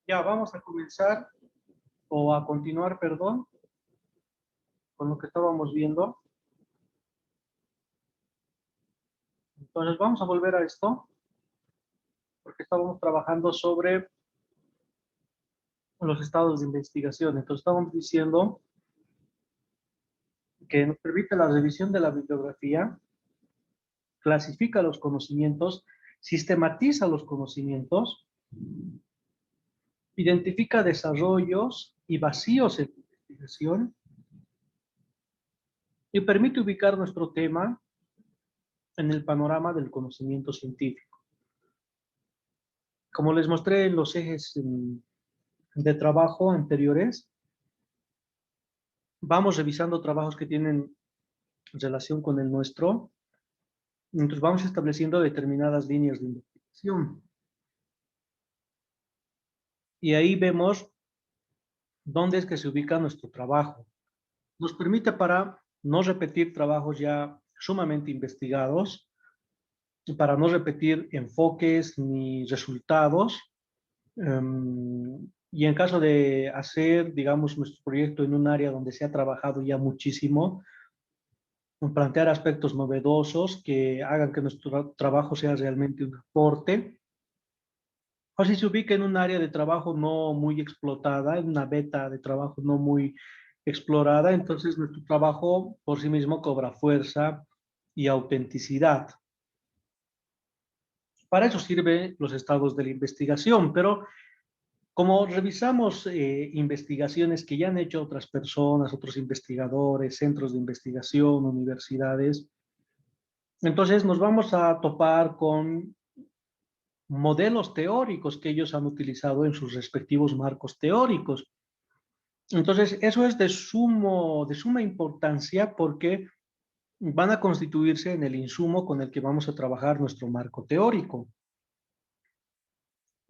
Ya, vamos a comenzar o a continuar, perdón, con lo que estábamos viendo. Entonces, vamos a volver a esto, porque estábamos trabajando sobre los estados de investigación. Entonces, estábamos diciendo que nos permite la revisión de la bibliografía, clasifica los conocimientos, sistematiza los conocimientos, identifica desarrollos y vacíos en la investigación y permite ubicar nuestro tema en el panorama del conocimiento científico. Como les mostré en los ejes de trabajo anteriores, vamos revisando trabajos que tienen relación con el nuestro, entonces vamos estableciendo determinadas líneas de investigación. Y ahí vemos dónde es que se ubica nuestro trabajo. Nos permite para no repetir trabajos ya sumamente investigados, para no repetir enfoques ni resultados, y en caso de hacer, digamos, nuestro proyecto en un área donde se ha trabajado ya muchísimo, plantear aspectos novedosos que hagan que nuestro trabajo sea realmente un aporte. O si se ubica en un área de trabajo no muy explotada, en una beta de trabajo no muy explorada, entonces nuestro trabajo por sí mismo cobra fuerza y autenticidad. Para eso sirven los estados de la investigación, pero como revisamos investigaciones que ya han hecho otras personas, otros investigadores, centros de investigación, universidades, entonces nos vamos a topar con modelos teóricos que ellos han utilizado en sus respectivos marcos teóricos. Entonces, eso es de suma importancia porque van a constituirse en el insumo con el que vamos a trabajar nuestro marco teórico.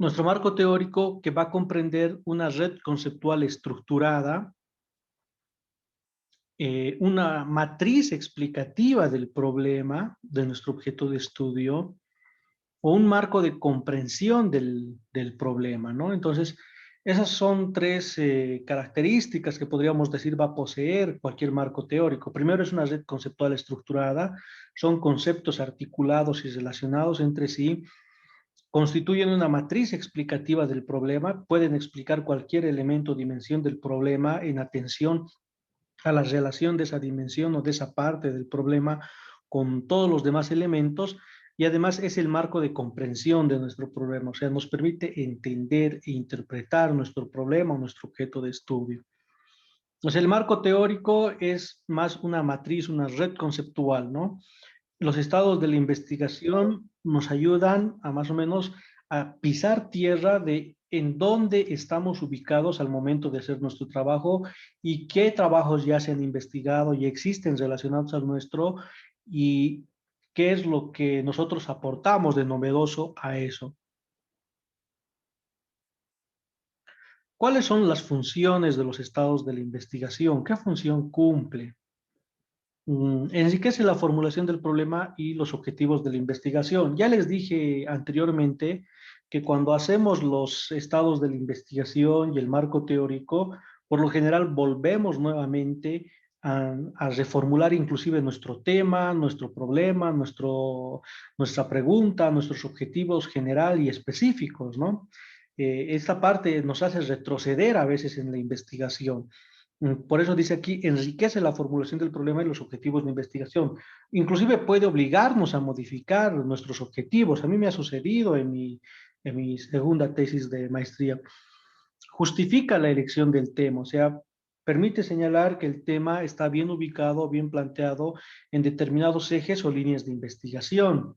Nuestro marco teórico que va a comprender una red conceptual estructurada, una matriz explicativa del problema, de nuestro objeto de estudio, o un marco de comprensión del problema, ¿no? Entonces, esas son tres características que podríamos decir va a poseer cualquier marco teórico. Primero es una red conceptual estructurada, son conceptos articulados y relacionados entre sí, constituyen una matriz explicativa del problema, pueden explicar cualquier elemento o dimensión del problema en atención a la relación de esa dimensión o de esa parte del problema con todos los demás elementos, y además es el marco de comprensión de nuestro problema, o sea, nos permite entender e interpretar nuestro problema o nuestro objeto de estudio. Entonces, el marco teórico es más una matriz, una red conceptual, ¿no? Los estados de la investigación nos ayudan a más o menos a pisar tierra de en dónde estamos ubicados al momento de hacer nuestro trabajo y qué trabajos ya se han investigado y existen relacionados al nuestro y qué es lo que nosotros aportamos de novedoso a eso. ¿Cuáles son las funciones de los estados de la investigación? ¿Qué función cumple? Enriquece la formulación del problema y los objetivos de la investigación. Ya les dije anteriormente que cuando hacemos los estados de la investigación y el marco teórico, por lo general volvemos nuevamente a reformular inclusive nuestro tema, nuestro problema, nuestra pregunta, nuestros objetivos general y específicos, ¿no? Esta parte nos hace retroceder a veces en la investigación. Por eso dice aquí, enriquece la formulación del problema y los objetivos de investigación. Inclusive puede obligarnos a modificar nuestros objetivos. A mí me ha sucedido en mi segunda tesis de maestría. Justifica la elección del tema, o sea, permite señalar que el tema está bien ubicado, bien planteado en determinados ejes o líneas de investigación.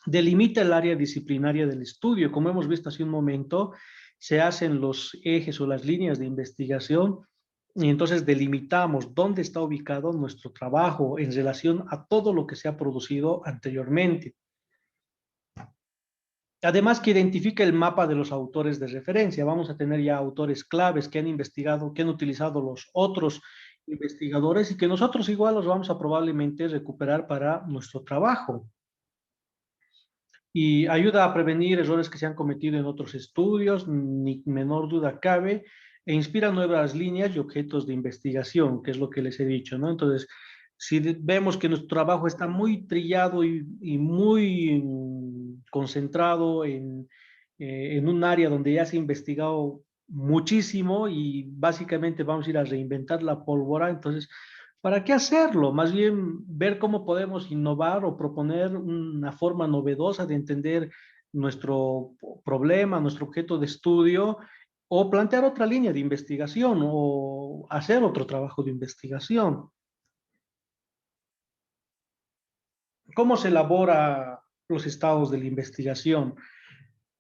Delimita el área disciplinaria del estudio. Como hemos visto hace un momento, se hacen los ejes o las líneas de investigación y entonces delimitamos dónde está ubicado nuestro trabajo en relación a todo lo que se ha producido anteriormente. Además que identifica el mapa de los autores de referencia. Vamos a tener ya autores claves que han investigado, que han utilizado los otros investigadores y que nosotros igual los vamos a probablemente recuperar para nuestro trabajo. y ayuda a prevenir errores que se han cometido en otros estudios, ni menor duda cabe, e inspira nuevas líneas y objetos de investigación, que es lo que les he dicho, ¿no? Entonces, si vemos que nuestro trabajo está muy trillado y muy concentrado en un área donde ya se ha investigado muchísimo y básicamente vamos a ir a reinventar la pólvora, entonces, ¿para qué hacerlo? Más bien ver cómo podemos innovar o proponer una forma novedosa de entender nuestro problema, nuestro objeto de estudio, o plantear otra línea de investigación o hacer otro trabajo de investigación. ¿Cómo se elabora los estados de la investigación?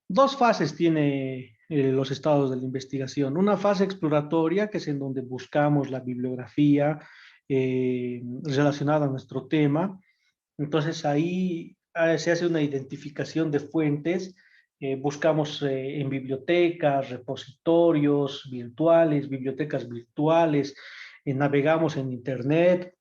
Dos fases tiene los estados de la investigación. Una fase exploratoria, que es en donde buscamos la bibliografía relacionada a nuestro tema. Entonces ahí se hace una identificación de fuentes. Buscamos en bibliotecas, repositorios virtuales, bibliotecas virtuales, navegamos en Internet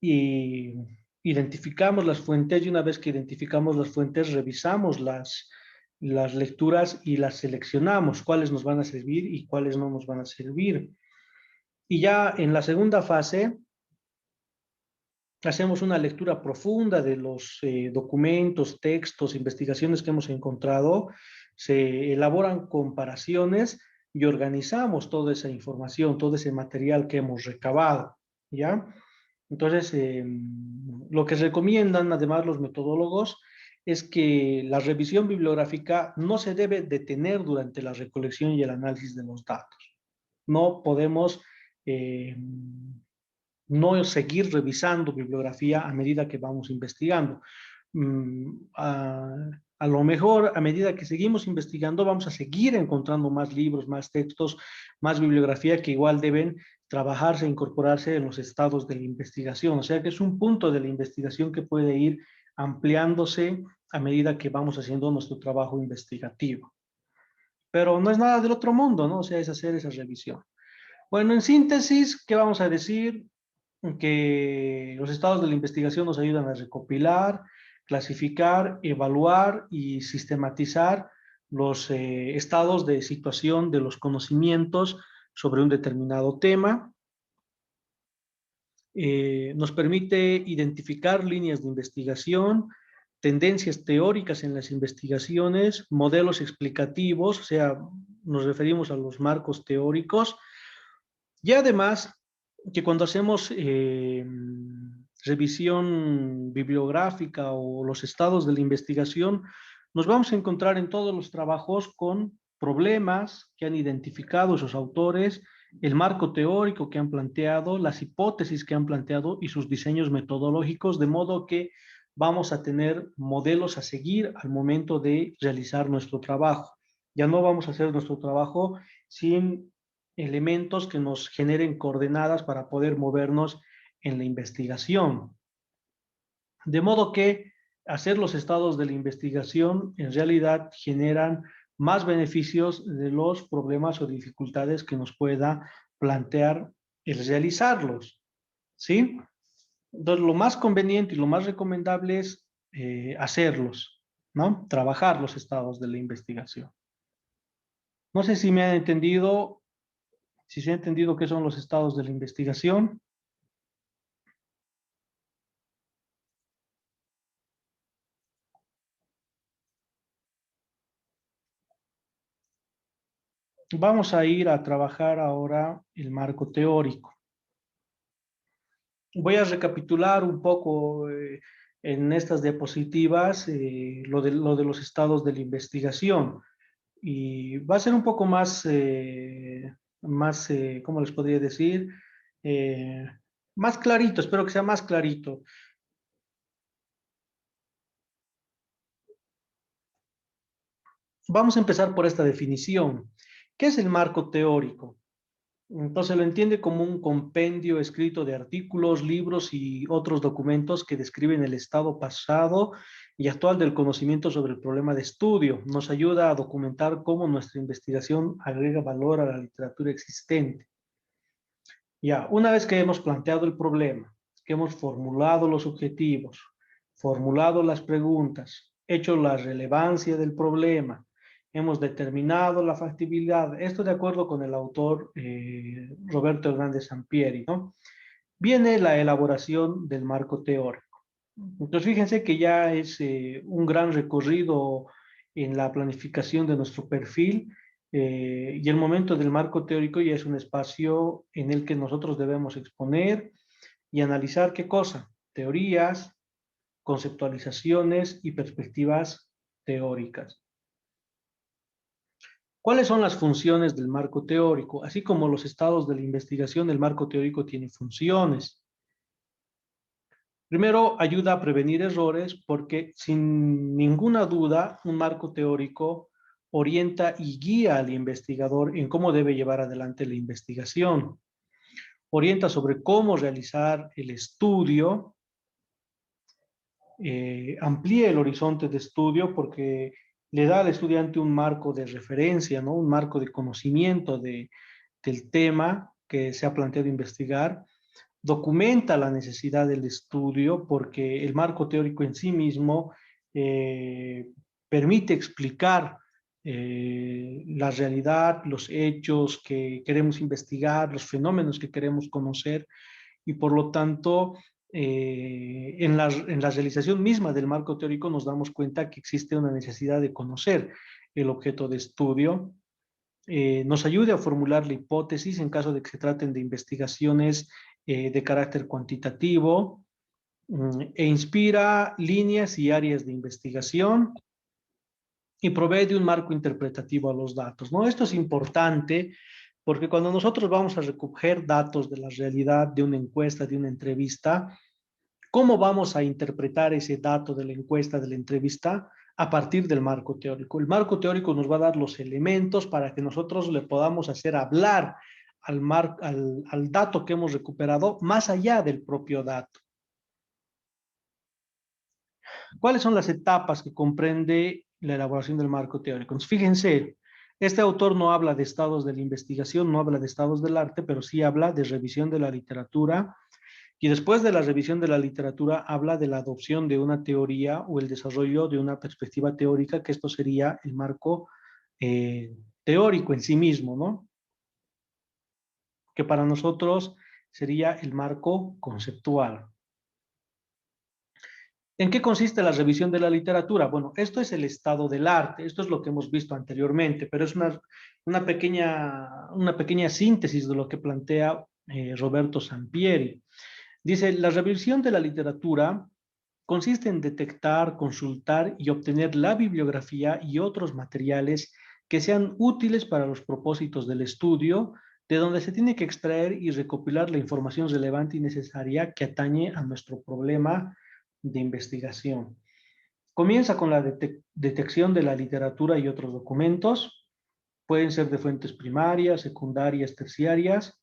y identificamos las fuentes, y una vez que identificamos las fuentes, revisamos las lecturas y las seleccionamos, cuáles nos van a servir y cuáles no nos van a servir. Y ya en la segunda fase hacemos una lectura profunda de los documentos, textos, investigaciones que hemos encontrado, se elaboran comparaciones y organizamos toda esa información, todo ese material que hemos recabado, ¿ya? Entonces, lo que recomiendan además los metodólogos es que la revisión bibliográfica no se debe detener durante la recolección y el análisis de los datos. No podemos eh, no seguir revisando bibliografía a medida que vamos investigando. A lo mejor, a medida que seguimos investigando, vamos a seguir encontrando más libros, más textos, más bibliografía que igual deben trabajarse e incorporarse en los estados de la investigación. O sea que es un punto de la investigación que puede ir ampliándose a medida que vamos haciendo nuestro trabajo investigativo. Pero no es nada del otro mundo, ¿no? O sea, es hacer esa revisión. Bueno, en síntesis, ¿qué vamos a decir? Que los estados de la investigación nos ayudan a recopilar, clasificar, evaluar y sistematizar los estados de situación de los conocimientos sobre un determinado tema. Nos permite identificar líneas de investigación, tendencias teóricas en las investigaciones, modelos explicativos, o sea, nos referimos a los marcos teóricos, y además que cuando hacemos revisión bibliográfica o los estados de la investigación, nos vamos a encontrar en todos los trabajos con problemas que han identificado esos autores, el marco teórico que han planteado, las hipótesis que han planteado y sus diseños metodológicos, de modo que vamos a tener modelos a seguir al momento de realizar nuestro trabajo. Ya no vamos a hacer nuestro trabajo sin elementos que nos generen coordenadas para poder movernos en la investigación. De modo que hacer los estados de la investigación en realidad generan más beneficios de los problemas o dificultades que nos pueda plantear el realizarlos, ¿sí? Entonces, lo más conveniente y lo más recomendable es hacerlos, ¿no? Trabajar los estados de la investigación. No sé si me han entendido, si se ha entendido qué son los estados de la investigación. Vamos a ir a trabajar ahora el marco teórico. Voy a recapitular un poco en estas diapositivas lo de los estados de la investigación. Y va a ser un poco más, ¿cómo les podría decir? Eh, Más clarito, espero que sea más clarito. Vamos a empezar por esta definición. ¿Qué es el marco teórico? Entonces lo entiende como un compendio escrito de artículos, libros y otros documentos que describen el estado pasado y actual del conocimiento sobre el problema de estudio. Nos ayuda a documentar cómo nuestra investigación agrega valor a la literatura existente. Ya, una vez que hemos planteado el problema, que hemos formulado los objetivos, formulado las preguntas, hecho la relevancia del problema, hemos determinado la factibilidad, esto de acuerdo con el autor Roberto Hernández Sampieri, ¿no? Viene la elaboración del marco teórico. Entonces, fíjense que ya es un gran recorrido en la planificación de nuestro perfil y el momento del marco teórico ya es un espacio en el que nosotros debemos exponer y analizar qué cosa, teorías, conceptualizaciones y perspectivas teóricas. ¿Cuáles son las funciones del marco teórico? Así como los estados de la investigación, el marco teórico tiene funciones. Primero, ayuda a prevenir errores porque sin ninguna duda un marco teórico orienta y guía al investigador en cómo debe llevar adelante la investigación. Orienta sobre cómo realizar el estudio, amplía el horizonte de estudio porque le da al estudiante un marco de referencia, ¿no? Un marco de conocimiento del tema que se ha planteado investigar, documenta la necesidad del estudio porque el marco teórico en sí mismo eh, permite explicar la realidad, los hechos que queremos investigar, los fenómenos que queremos conocer y por lo tanto en la realización misma del marco teórico nos damos cuenta que existe una necesidad de conocer el objeto de estudio, nos ayude a formular la hipótesis en caso de que se traten de investigaciones de carácter cuantitativo e inspira líneas y áreas de investigación y provee de un marco interpretativo a los datos, ¿no? Esto es importante porque cuando nosotros vamos a recoger datos de la realidad de una encuesta, de una entrevista, ¿cómo vamos a interpretar ese dato de la encuesta, de la entrevista? A partir del marco teórico. El marco teórico nos va a dar los elementos para que nosotros le podamos hacer hablar al dato que hemos recuperado más allá del propio dato. ¿Cuáles son las etapas que comprende la elaboración del marco teórico? Entonces, fíjense, este autor no habla de estados de la investigación, no habla de estados del arte, pero sí habla de revisión de la literatura, y después de la revisión de la literatura habla de la adopción de una teoría o el desarrollo de una perspectiva teórica, que esto sería el marco eh, teórico en sí mismo, ¿no? Que para nosotros sería el marco conceptual. ¿En qué consiste la revisión de la literatura? Bueno, esto es el estado del arte, esto es lo que hemos visto anteriormente, pero es una pequeña síntesis de lo que plantea Roberto Sampieri. Dice, la revisión de la literatura consiste en detectar, consultar y obtener la bibliografía y otros materiales que sean útiles para los propósitos del estudio, de donde se tiene que extraer y recopilar la información relevante y necesaria que atañe a nuestro problema de investigación. Comienza con la detección de la literatura y otros documentos, pueden ser de fuentes primarias, secundarias, terciarias.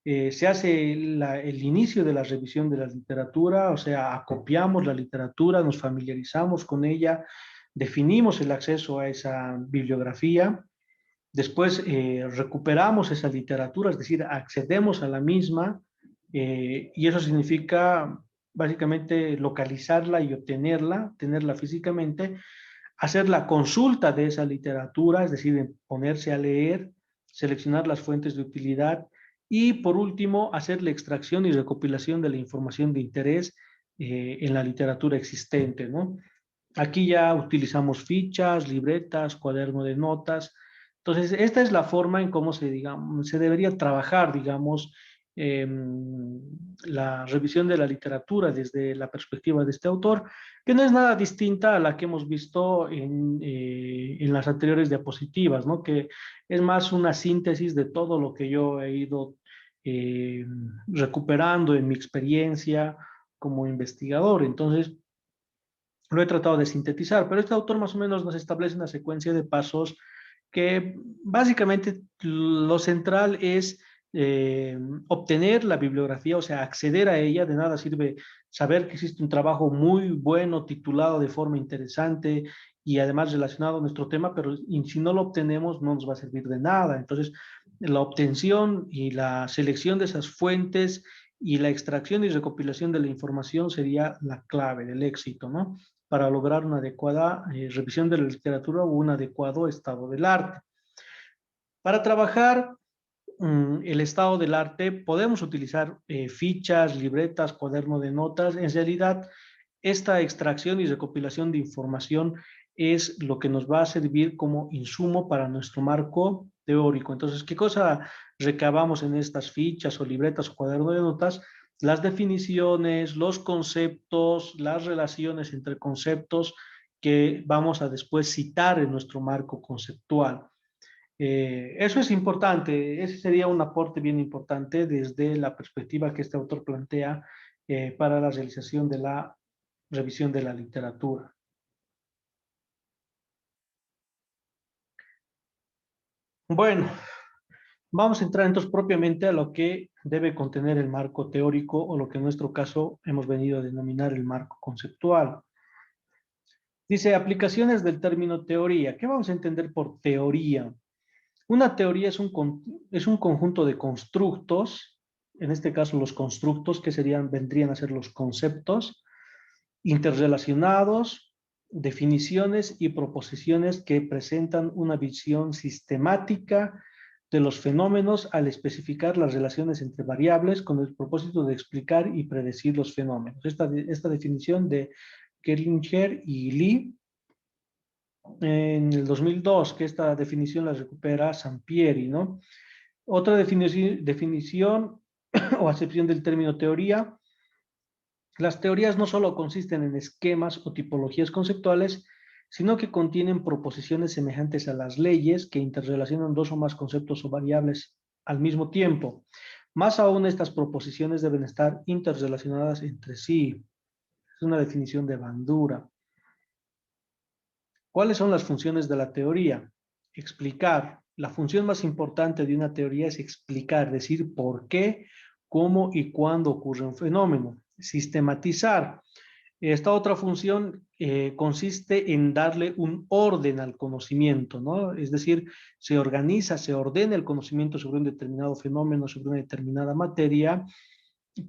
Se hace el inicio de la revisión de la literatura, o sea, acopiamos la literatura, nos familiarizamos con ella, definimos el acceso a esa bibliografía, después recuperamos esa literatura, es decir, accedemos a la misma, y eso significa básicamente localizarla y obtenerla, tenerla físicamente, hacer la consulta de esa literatura, es decir, ponerse a leer, seleccionar las fuentes de utilidad y, por último, hacer la extracción y recopilación de la información de interés en la literatura existente, ¿no? Aquí ya utilizamos fichas, libretas, cuaderno de notas. Entonces, esta es la forma en cómo se debería trabajar, digamos, eh, la revisión de la literatura desde la perspectiva de este autor, que no es nada distinta a la que hemos visto en las anteriores diapositivas, ¿no? Que es más una síntesis de todo lo que yo he ido eh, recuperando en mi experiencia como investigador. Entonces, lo he tratado de sintetizar, pero este autor más o menos nos establece una secuencia de pasos que básicamente lo central es obtener la bibliografía, o sea, acceder a ella. De nada sirve saber que existe un trabajo muy bueno, titulado de forma interesante y además relacionado a nuestro tema, pero si no lo obtenemos no nos va a servir de nada. Entonces, la obtención y la selección de esas fuentes y la extracción y recopilación de la información sería la clave del éxito, ¿no? para lograr una adecuada revisión de la literatura o un adecuado estado del arte. Para trabajar el estado del arte podemos utilizar fichas, libretas, cuaderno de notas. En realidad, esta extracción y recopilación de información es lo que nos va a servir como insumo para nuestro marco teórico. Entonces, ¿qué cosa recabamos en estas fichas o libretas o cuaderno de notas? Las definiciones, los conceptos, las relaciones entre conceptos que vamos a después citar en nuestro marco conceptual. Eso es importante, ese sería un aporte bien importante desde la perspectiva que este autor plantea para la realización de la revisión de la literatura. Bueno, vamos a entrar entonces propiamente a lo que debe contener el marco teórico o lo que en nuestro caso hemos venido a denominar el marco conceptual. Dice, aplicaciones del término teoría. ¿Qué vamos a entender por teoría? Una teoría es un conjunto de constructos, en este caso los constructos que vendrían a ser los conceptos, interrelacionados, definiciones y proposiciones que presentan una visión sistemática de los fenómenos al especificar las relaciones entre variables con el propósito de explicar y predecir los fenómenos. Esta definición de Kerlinger y Lee en el 2002, que esta definición la recupera Sampieri, ¿no? Otra definición o acepción del término teoría. Las teorías no solo consisten en esquemas o tipologías conceptuales, sino que contienen proposiciones semejantes a las leyes que interrelacionan dos o más conceptos o variables al mismo tiempo. Más aún, estas proposiciones deben estar interrelacionadas entre sí. Es una definición de Bandura. ¿Cuáles son las funciones de la teoría? Explicar. La función más importante de una teoría es explicar, decir por qué, cómo y cuándo ocurre un fenómeno. Sistematizar. Esta otra función consiste en darle un orden al conocimiento, ¿no? Es decir, se organiza, se ordena el conocimiento sobre un determinado fenómeno, sobre una determinada materia,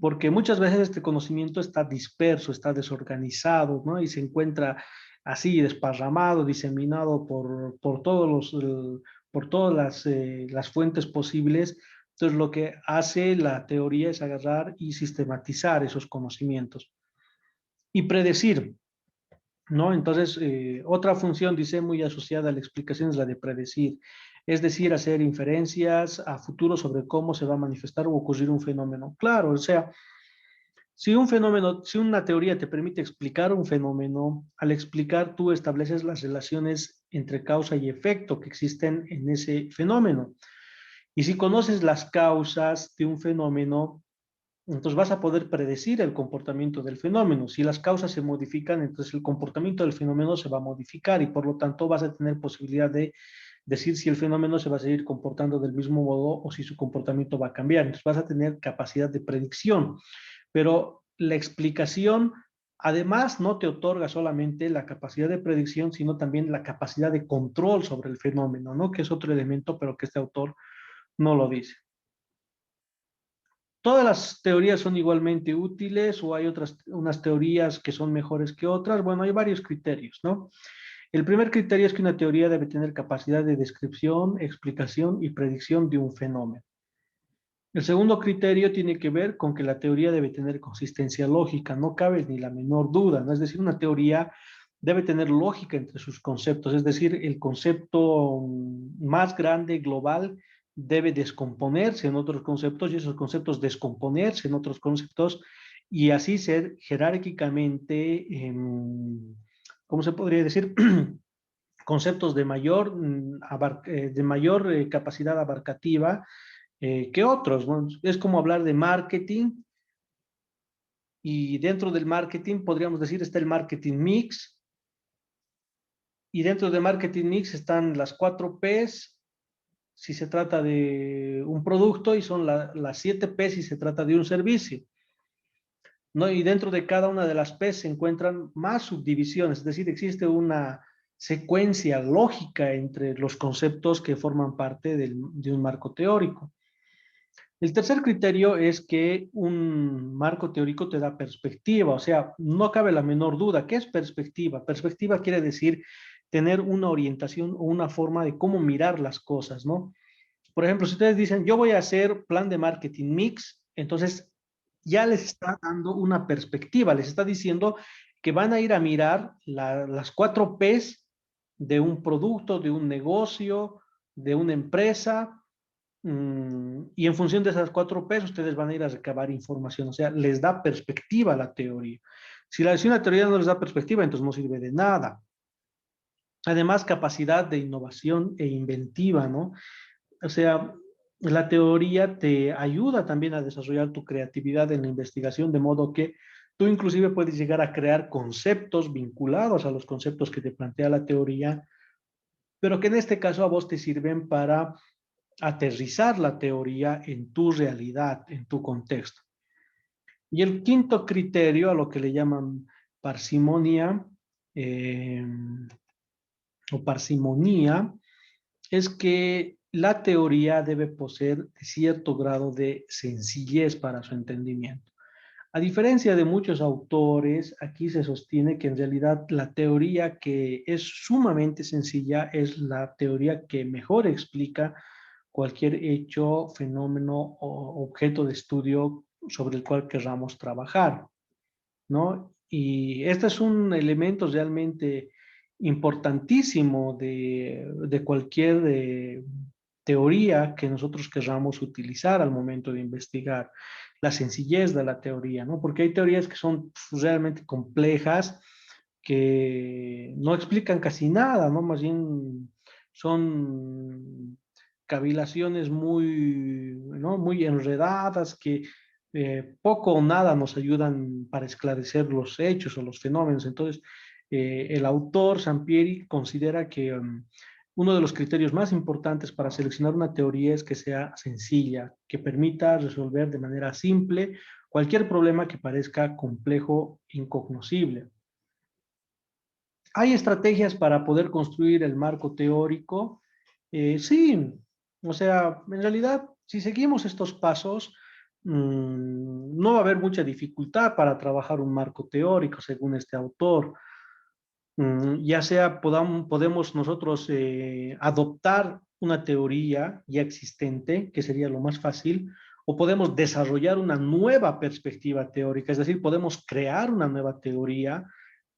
porque muchas veces este conocimiento está disperso, está desorganizado, ¿no? Y se encuentra así, desparramado, diseminado por todos por todas las fuentes posibles. Entonces, lo que hace la teoría es agarrar y sistematizar esos conocimientos y predecir, ¿no? Entonces, otra función, dice, muy asociada a la explicación es la de predecir, es decir, hacer inferencias a futuro sobre cómo se va a manifestar o ocurrir un fenómeno. Claro, o sea, si un fenómeno, si una teoría te permite explicar un fenómeno, al explicar tú estableces las relaciones entre causa y efecto que existen en ese fenómeno. Y si conoces las causas de un fenómeno, entonces vas a poder predecir el comportamiento del fenómeno. Si las causas se modifican, entonces el comportamiento del fenómeno se va a modificar y por lo tanto vas a tener posibilidad de decir si el fenómeno se va a seguir comportando del mismo modo o si su comportamiento va a cambiar. Entonces vas a tener capacidad de predicción. Pero la explicación, además, no te otorga solamente la capacidad de predicción, sino también la capacidad de control sobre el fenómeno, ¿no? Que es otro elemento, pero que este autor no lo dice. ¿Todas las teorías son igualmente útiles o hay unas teorías que son mejores que otras? Bueno, hay varios criterios, ¿no? El primer criterio es que una teoría debe tener capacidad de descripción, explicación y predicción de un fenómeno. El segundo criterio tiene que ver con que la teoría debe tener consistencia lógica, no cabe ni la menor duda, ¿no? Es decir, una teoría debe tener lógica entre sus conceptos, es decir, el concepto más grande, global, debe descomponerse en otros conceptos y esos conceptos descomponerse en otros conceptos y así ser jerárquicamente, ¿cómo se podría decir? Conceptos de mayor capacidad abarcativa que otros, ¿no? Es como hablar de marketing y dentro del marketing podríamos decir está el marketing mix y dentro del marketing mix están las 4 P's si se trata de un producto y son las 7 P's si se trata de un servicio, ¿no? Y dentro de cada una de las P's se encuentran más subdivisiones, es decir, existe una secuencia lógica entre los conceptos que forman parte de un marco teórico. El tercer criterio es que un marco teórico te da perspectiva, o sea, no cabe la menor duda. ¿Qué es perspectiva? Perspectiva quiere decir tener una orientación o una forma de cómo mirar las cosas, ¿no? Por ejemplo, si ustedes dicen, yo voy a hacer plan de marketing mix, entonces ya les está dando una perspectiva, les está diciendo que van a ir a mirar las 4 Ps de un producto, de un negocio, de una empresa, y en función de esas 4 Ps ustedes van a ir a recabar información, o sea, les da perspectiva a la teoría. Si una teoría no les da perspectiva, entonces no sirve de nada. Además, capacidad de innovación e inventiva, ¿no? O sea, la teoría te ayuda también a desarrollar tu creatividad en la investigación, de modo que tú inclusive puedes llegar a crear conceptos vinculados a los conceptos que te plantea la teoría, pero que en este caso a vos te sirven para aterrizar la teoría en tu realidad, en tu contexto. Y el quinto criterio, a lo que le llaman parsimonia eh, o parsimonía, es que la teoría debe poseer cierto grado de sencillez para su entendimiento. A diferencia de muchos autores, aquí se sostiene que en realidad la teoría que es sumamente sencilla es la teoría que mejor explica cualquier hecho, fenómeno o objeto de estudio sobre el cual querramos trabajar, ¿no? Y este es un elemento realmente importantísimo de cualquier teoría que nosotros querramos utilizar al momento de investigar, la sencillez de la teoría, ¿no? Porque hay teorías que son realmente complejas, que no explican casi nada, ¿no? Más bien son cavilaciones muy, ¿no? Muy enredadas que poco o nada nos ayudan para esclarecer los hechos o los fenómenos. Entonces, el autor Sampieri considera que uno de los criterios más importantes para seleccionar una teoría es que sea sencilla, que permita resolver de manera simple cualquier problema que parezca complejo, incognoscible. ¿Hay estrategias para poder construir el marco teórico? Sí, o sea, en realidad, si seguimos estos pasos, no va a haber mucha dificultad para trabajar un marco teórico, según este autor. Ya sea podemos nosotros adoptar una teoría ya existente, que sería lo más fácil, o podemos desarrollar una nueva perspectiva teórica, es decir, podemos crear una nueva teoría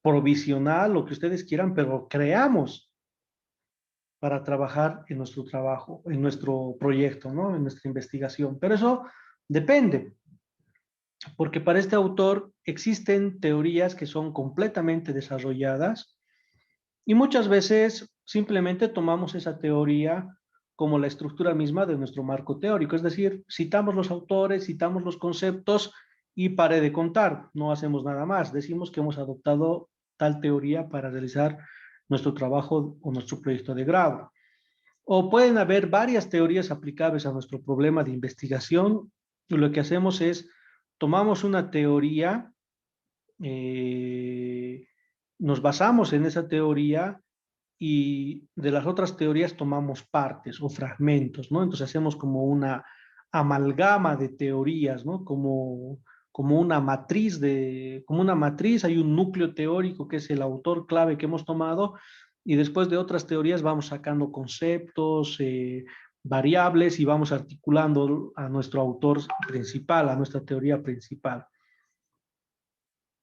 provisional, lo que ustedes quieran, pero creamos para trabajar en nuestro trabajo, en nuestro proyecto, ¿no? En nuestra investigación. Pero eso depende, porque para este autor existen teorías que son completamente desarrolladas y muchas veces simplemente tomamos esa teoría como la estructura misma de nuestro marco teórico, es decir, citamos los autores, citamos los conceptos y pare de contar, no hacemos nada más, decimos que hemos adoptado tal teoría para realizar nuestro trabajo o nuestro proyecto de grado. O pueden haber varias teorías aplicables a nuestro problema de investigación y lo que hacemos es tomamos una teoría, eh, nos basamos en esa teoría y de las otras teorías tomamos partes o fragmentos, ¿no? Entonces hacemos como una amalgama de teorías, ¿no? Como una matriz como una matriz, hay un núcleo teórico que es el autor clave que hemos tomado y después de otras teorías vamos sacando conceptos, variables y vamos articulando a nuestro autor principal, a nuestra teoría principal.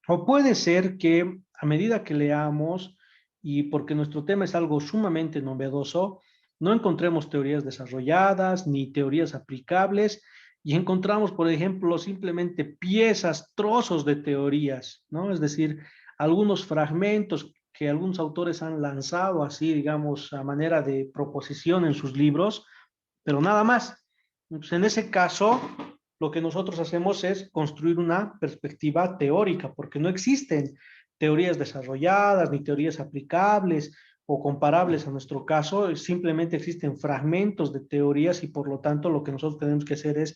O puede ser que a medida que leamos, y porque nuestro tema es algo sumamente novedoso, no encontremos teorías desarrolladas ni teorías aplicables y encontramos, por ejemplo, simplemente piezas, trozos de teorías, ¿no? Es decir, algunos fragmentos que algunos autores han lanzado así, digamos, a manera de proposición en sus libros, pero nada más. Entonces, en ese caso, lo que nosotros hacemos es construir una perspectiva teórica, porque no existen teorías desarrolladas ni teorías aplicables o comparables a nuestro caso, simplemente existen fragmentos de teorías y por lo tanto lo que nosotros tenemos que hacer es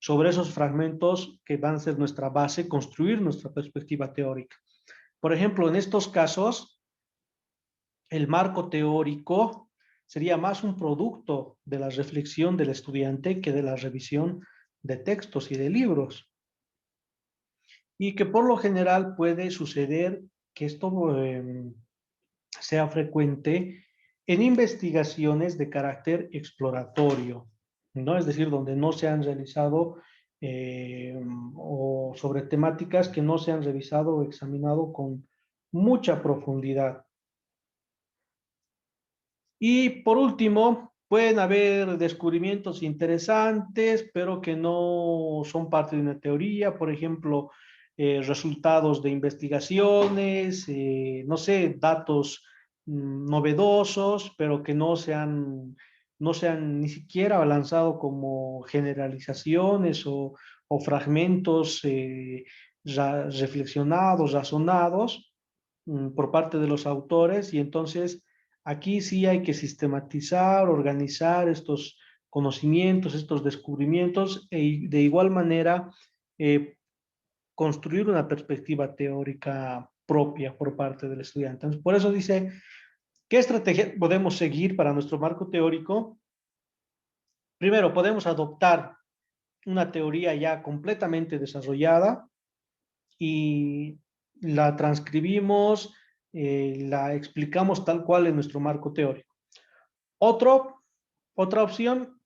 sobre esos fragmentos que van a ser nuestra base, construir nuestra perspectiva teórica. Por ejemplo, en estos casos, el marco teórico sería más un producto de la reflexión del estudiante que de la revisión de textos y de libros. Y que por lo general puede suceder que esto sea frecuente en investigaciones de carácter exploratorio, ¿no? Es decir, donde no se han realizado o sobre temáticas que no se han revisado o examinado con mucha profundidad. Y por último, pueden haber descubrimientos interesantes, pero que no son parte de una teoría, por ejemplo, resultados de investigaciones, no sé, datos novedosos, pero que no se han ni siquiera lanzado como generalizaciones o fragmentos reflexionados, razonados por parte de los autores, y entonces aquí sí hay que sistematizar, organizar estos conocimientos, estos descubrimientos, e de igual manera eh, construir una perspectiva teórica propia por parte del estudiante. Entonces, por eso dice, ¿qué estrategia podemos seguir para nuestro marco teórico? Primero, podemos adoptar una teoría ya completamente desarrollada y la transcribimos, la explicamos tal cual en nuestro marco teórico. Otra opción,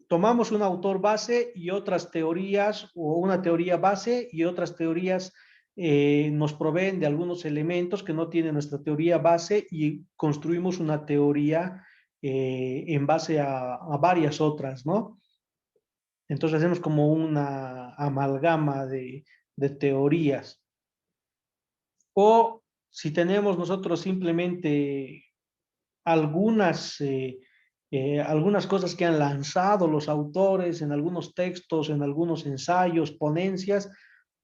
tomamos un autor base y otras teorías, o una teoría base y otras teorías nos proveen de algunos elementos que no tiene nuestra teoría base y construimos una teoría en base a varias otras, ¿no? Entonces hacemos como una amalgama de teorías. O si tenemos nosotros simplemente algunas, algunas cosas que han lanzado los autores en algunos textos, en algunos ensayos, ponencias,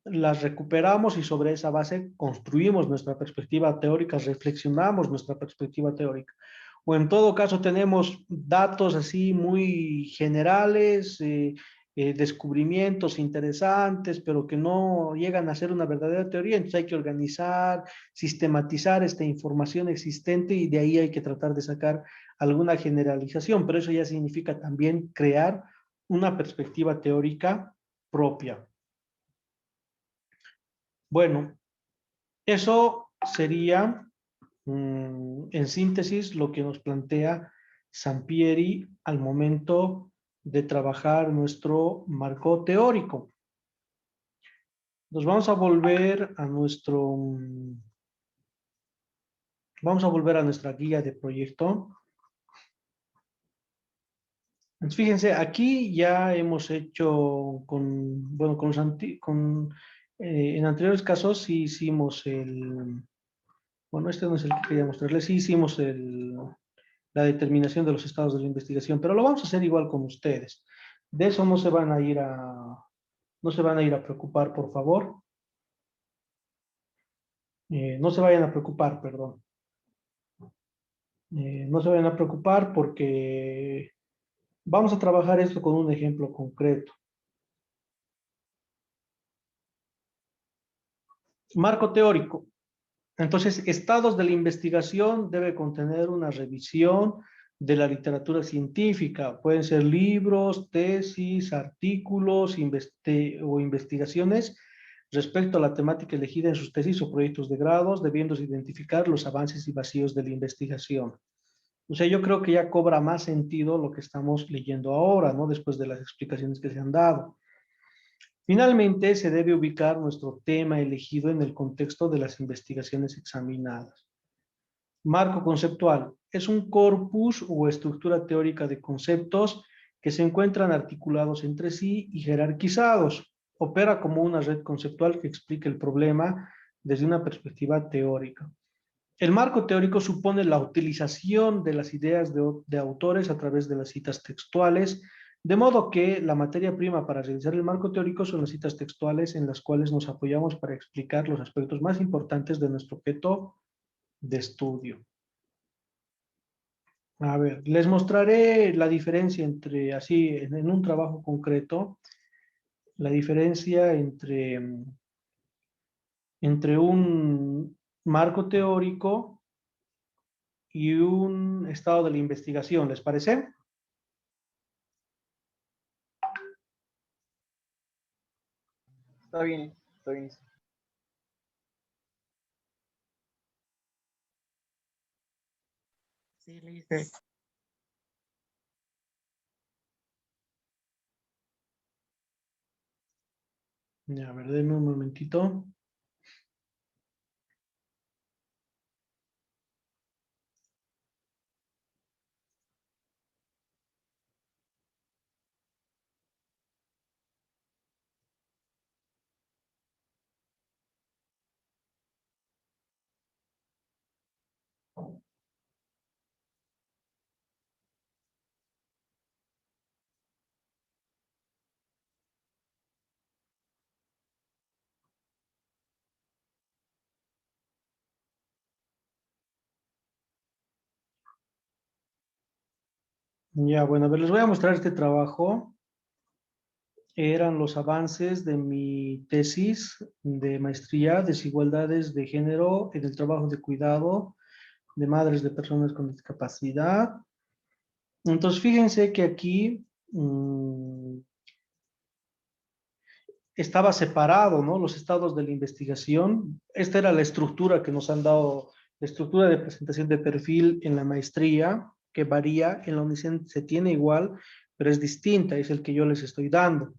las recuperamos y sobre esa base construimos nuestra perspectiva teórica, reflexionamos nuestra perspectiva teórica. O en todo caso tenemos datos así muy generales, descubrimientos interesantes, pero que no llegan a ser una verdadera teoría. Entonces hay que organizar, sistematizar esta información existente y de ahí hay que tratar de sacar alguna generalización, pero eso ya significa también crear una perspectiva teórica propia. Bueno, eso sería en síntesis lo que nos plantea Sampieri al momento de trabajar nuestro marco teórico. Nos vamos a volver a vamos a volver a nuestra guía de proyecto. Entonces, fíjense, aquí ya hemos hecho bueno, en anteriores casos sí hicimos bueno, este no es el que quería mostrarles, sí hicimos la determinación de los estados de la investigación, pero lo vamos a hacer igual con ustedes. De eso no se van a ir no se van a ir a preocupar, por favor. No se vayan a preocupar, perdón. No se vayan a preocupar porque vamos a trabajar esto con un ejemplo concreto. Marco teórico. Entonces, estados de la investigación debe contener una revisión de la literatura científica. Pueden ser libros, tesis, artículos o investigaciones respecto a la temática elegida en sus tesis o proyectos de grados, debiendo identificar los avances y vacíos de la investigación. O sea, yo creo que ya cobra más sentido lo que estamos leyendo ahora, ¿no? Después de las explicaciones que se han dado. Finalmente, se debe ubicar nuestro tema elegido en el contexto de las investigaciones examinadas. Marco conceptual. Es un corpus o estructura teórica de conceptos que se encuentran articulados entre sí y jerarquizados. Opera como una red conceptual que explica el problema desde una perspectiva teórica. El marco teórico supone la utilización de las ideas de autores a través de las citas textuales, de modo que la materia prima para realizar el marco teórico son las citas textuales en las cuales nos apoyamos para explicar los aspectos más importantes de nuestro objeto de estudio. A ver, les mostraré la diferencia entre, así, en un trabajo concreto, la diferencia entre un marco teórico y un estado de la investigación, ¿les parece? Está bien, está bien. Sí, le hice. Ya, a ver, denme un momentito. Ya, bueno, a ver, les voy a mostrar este trabajo. Eran los avances de mi tesis de maestría, desigualdades de género en el trabajo de cuidado de madres de personas con discapacidad. Entonces, fíjense que aquí estaba separado, ¿no? Los estados de la investigación. Esta era la estructura que nos han dado, la estructura de presentación de perfil en la maestría, que varía, en la UNICEN se tiene igual, pero es distinta, es el que yo les estoy dando.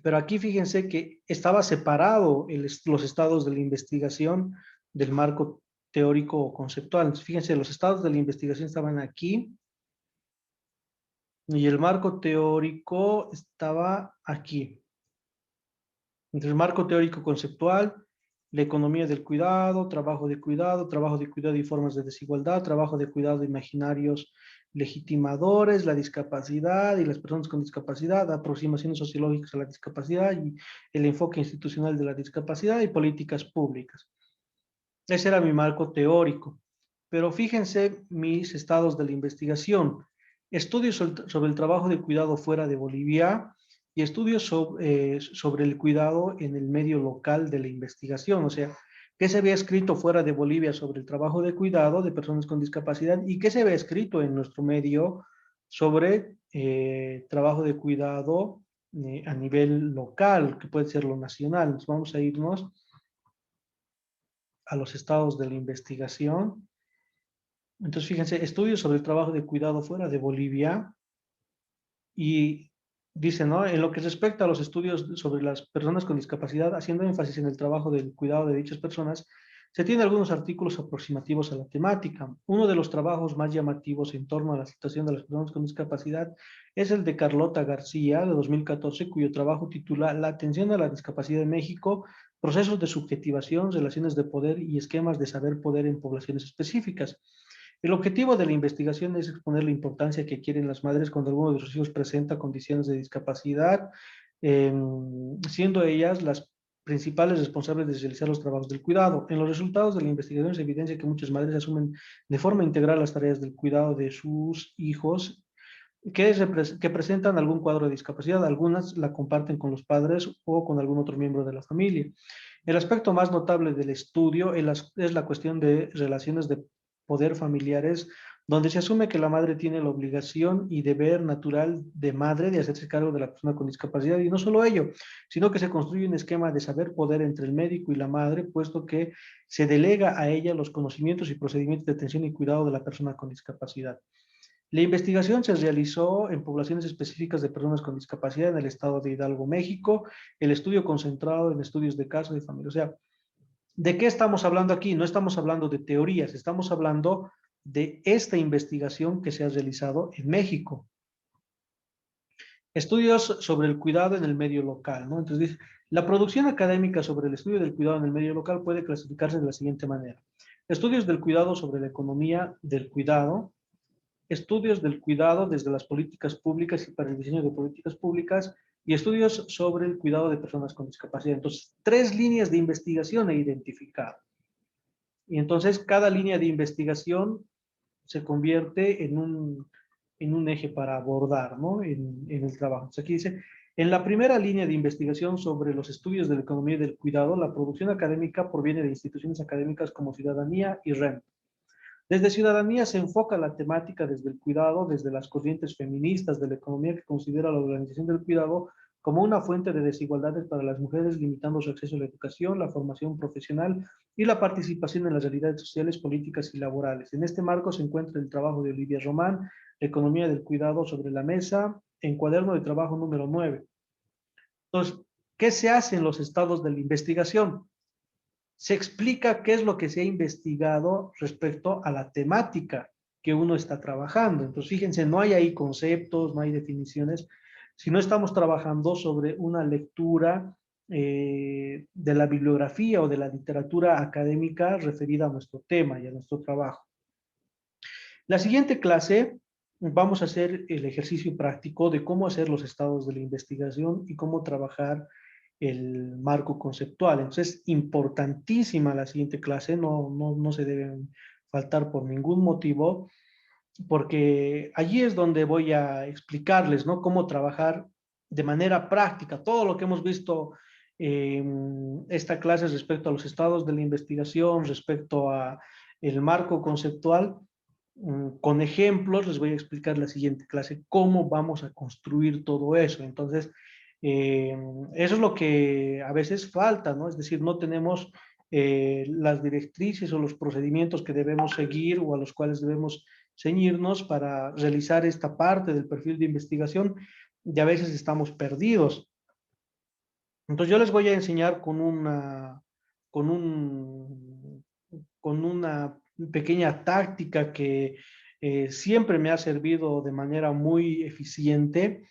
Pero aquí fíjense que estaba separado los estados de la investigación del marco teórico o conceptual. Entonces, fíjense, los estados de la investigación estaban aquí y el marco teórico estaba aquí. Entre el marco teórico conceptual, la economía del cuidado, trabajo de cuidado y formas de desigualdad, trabajo de cuidado imaginarios legitimadores, la discapacidad y las personas con discapacidad, aproximaciones sociológicas a la discapacidad y el enfoque institucional de la discapacidad y políticas públicas. Ese era mi marco teórico. Pero fíjense mis estados de la investigación. Estudios sobre el trabajo de cuidado fuera de Bolivia y estudios sobre el cuidado en el medio local de la investigación. O sea, qué se había escrito fuera de Bolivia sobre el trabajo de cuidado de personas con discapacidad y qué se había escrito en nuestro medio sobre trabajo de cuidado a nivel local, que puede ser lo nacional. Entonces vamos a irnos a los estados de la investigación. Entonces, fíjense, estudios sobre el trabajo de cuidado fuera de Bolivia y dice, ¿no? En lo que respecta a los estudios sobre las personas con discapacidad, haciendo énfasis en el trabajo del cuidado de dichas personas, se tienen algunos artículos aproximativos a la temática. Uno de los trabajos más llamativos en torno a la situación de las personas con discapacidad es el de Carlota García, de 2014, cuyo trabajo titula La atención a la discapacidad en México, procesos de subjetivación, relaciones de poder y esquemas de saber poder en poblaciones específicas. El objetivo de la investigación es exponer la importancia que quieren las madres cuando alguno de sus hijos presenta condiciones de discapacidad, eh, siendo ellas las principales responsables de realizar los trabajos del cuidado. En los resultados de la investigación se evidencia que muchas madres asumen de forma integral las tareas del cuidado de sus hijos que presentan algún cuadro de discapacidad. Algunas la comparten con los padres o con algún otro miembro de la familia. El aspecto más notable del estudio es la cuestión de relaciones de poder familiares, donde se asume que la madre tiene la obligación y deber natural de madre de hacerse cargo de la persona con discapacidad. Y no solo ello, sino que se construye un esquema de saber poder entre el médico y la madre, puesto que se delega a ella los conocimientos y procedimientos de atención y cuidado de la persona con discapacidad. La investigación se realizó en poblaciones específicas de personas con discapacidad en el estado de Hidalgo, México, el estudio concentrado en estudios de caso de familia. O sea, ¿de qué estamos hablando aquí? No estamos hablando de teorías, estamos hablando de esta investigación que se ha realizado en México. Estudios sobre el cuidado en el medio local, ¿no? Entonces dice, la producción académica sobre el estudio del cuidado en el medio local puede clasificarse de la siguiente manera. Estudios del cuidado sobre la economía del cuidado, estudios del cuidado desde las políticas públicas y para el diseño de políticas públicas y estudios sobre el cuidado de personas con discapacidad. Entonces, tres líneas de investigación he identificado. Y entonces cada línea de investigación se convierte en un eje para abordar, ¿no? En el trabajo. Entonces aquí dice, en la primera línea de investigación sobre los estudios de la economía y del cuidado, la producción académica proviene de instituciones académicas como Ciudadanía y REM. Desde Ciudadanía se enfoca la temática desde el cuidado, desde las corrientes feministas de la economía que considera la organización del cuidado como una fuente de desigualdades para las mujeres, limitando su acceso a la educación, la formación profesional y la participación en las realidades sociales, políticas y laborales. En este marco se encuentra el trabajo de Olivia Román, Economía del Cuidado sobre la Mesa, en cuaderno de trabajo número 9. Entonces, ¿qué se hace en los estados de la investigación? Se explica qué es lo que se ha investigado respecto a la temática que uno está trabajando. Entonces, fíjense, no hay ahí conceptos, no hay definiciones, sino estamos trabajando sobre una lectura de la bibliografía o de la literatura académica referida a nuestro tema y a nuestro trabajo. La siguiente clase vamos a hacer el ejercicio práctico de cómo hacer los estados de la investigación y cómo trabajar el marco conceptual. Entonces, importantísima la siguiente clase, no se deben faltar por ningún motivo, porque allí es donde voy a explicarles, ¿no? Cómo trabajar de manera práctica todo lo que hemos visto en esta clase respecto a los estados de la investigación, respecto a el marco conceptual. Con ejemplos les voy a explicar la siguiente clase cómo vamos a construir todo eso. Entonces, eh, eso es lo que a veces falta, ¿no? Es decir, no tenemos las directrices o los procedimientos que debemos seguir o a los cuales debemos ceñirnos para realizar esta parte del perfil de investigación y a veces estamos perdidos. Entonces yo les voy a enseñar con un, con una pequeña táctica que siempre me ha servido de manera muy eficiente,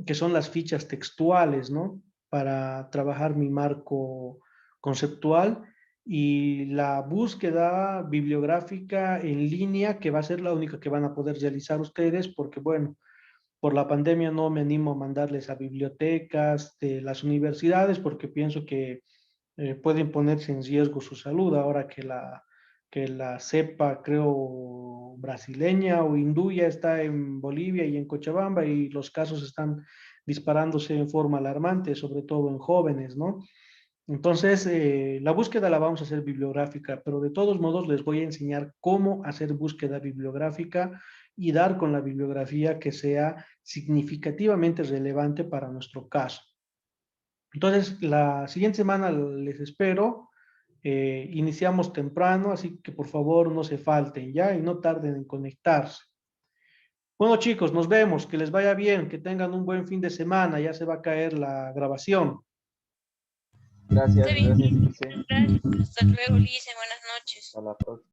que son las fichas textuales, ¿no? Para trabajar mi marco conceptual y la búsqueda bibliográfica en línea, que va a ser la única que van a poder realizar ustedes, porque bueno, por la pandemia no me animo a mandarles a bibliotecas de las universidades porque pienso que pueden ponerse en riesgo su salud ahora que la cepa, creo, brasileña o hindú ya está en Bolivia y en Cochabamba y los casos están disparándose en forma alarmante, sobre todo en jóvenes, ¿no? Entonces, la búsqueda la vamos a hacer bibliográfica, pero de todos modos les voy a enseñar cómo hacer búsqueda bibliográfica y dar con la bibliografía que sea significativamente relevante para nuestro caso. Entonces, la siguiente semana les espero. Iniciamos temprano, así que por favor no se falten ya y no tarden en conectarse. Bueno, chicos, nos vemos. Que les vaya bien, que tengan un buen fin de semana. Ya se va a caer la grabación. Gracias, Está bien, gracias, Lice. gracias. Hasta luego, Lice. Buenas noches. Hasta la próxima.